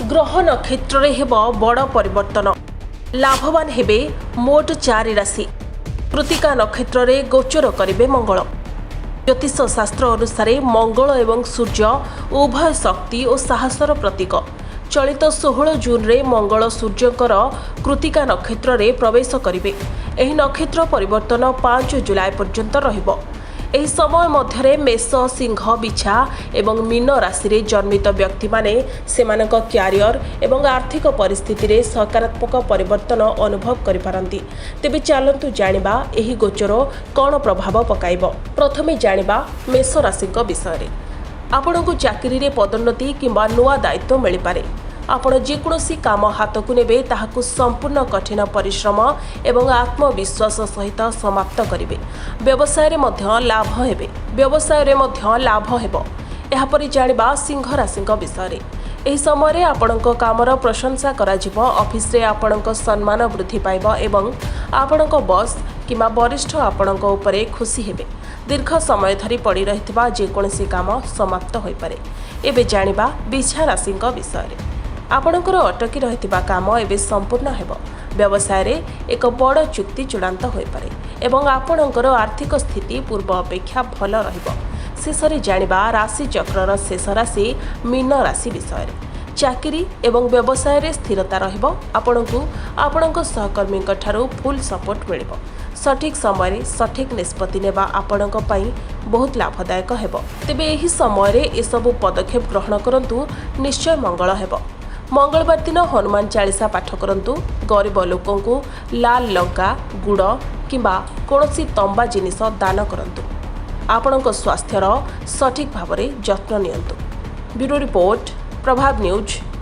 ग्रह नक्षत्र हेब बड़ परिवर्तन लाभवान हेबे मोट 4 राशि। कृतिका नक्षत्र रे गोचर करिवे मंगल। ज्योतिष शास्त्र अनुसार मंगल एवं सूर्य उभय शक्ति और साहसर प्रतीक। चलित 16 जून रे मंगल सूर्यकर कृतिका नक्षत्र रे प्रवेश करिवे। एही नक्षत्र परिवर्तन 5 जुलाई पर्यंत रहिबो। एही समय मध्यरे मेष, सिंह, बिछा एवं मीन राशि रे जन्मित व्यक्ति माने सेमानक क्यारियर एवं आर्थिक परिस्थिति रे सकारात्मक परिवर्तन अनुभव करि पारंती। तेबे चलंतु जानिबा एही गोचर कोन प्रभाव पकाइबो। प्रथमे जानिबा मेष राशिक विषय रे। आपणको चाकरी रे पदोन्नति किंबा नुआ दायित्व मिलि पारे। आपण जेकोसी काम हाथ को नेबे ताहाकु संपूर्ण कठिन परिश्रम एवं आत्मविश्वास सहित समाप्त करिवे। व्यवसाय रे मध्य लाभ हेबे। व्यवसाय रे मध्य लाभ हेबो। एहा परि जानिबा सिंह राशिक विषय रे। एही समय रे आपणको कामर प्रशंसा करा जिवो। ऑफिस रे आपणको सम्मान वृद्धि पाइबो एवं आपणको बॉस किंबा वरिष्ठ आपणको उपरे खुशी हेबे। दीर्घ समय धरी पड़ी रहितबा जेकोसी काम समाप्त होई पारे। एबे जानिबा बिछा राशिक विषय रे। आपणकर अटकी रहितबा काम एबे संपूर्ण हेबो। व्यवसाय रे एक बड़ चुक्ति चूड़ांत होई पारे एवं आपणकर आर्थिक स्थिति पूर्व अपेक्षा भल रहिबो। शेषरे जानिबा राशि चक्रर शेष राशि मीन राशि विषय रे। चाकरी एवं व्यवसाय रे स्थिरता रहिबो। आपणकु आपणक सहकर्मीक ठारू फुल सपोर्ट मिलिबो। सठिक समय सठिक निष्पत्ति नेबा आपणक पई बहुत लाभदायक हेबो। तेबे एही समय रे ए सब पदक्षेप ग्रहण करंतु निश्चय मंगल हेबो। मंगलवार दिन हनुमान चालीसा पाठ करंतु। गरीब लोकों को लाल लंका गुड़ किंबा कोनोसी तंबा जिनिस दान करंतु। आपणक स्वास्थ्यर सठिक भाव में जत्न नियंतु। ब्यूरो रिपोर्ट प्रभाव न्यूज।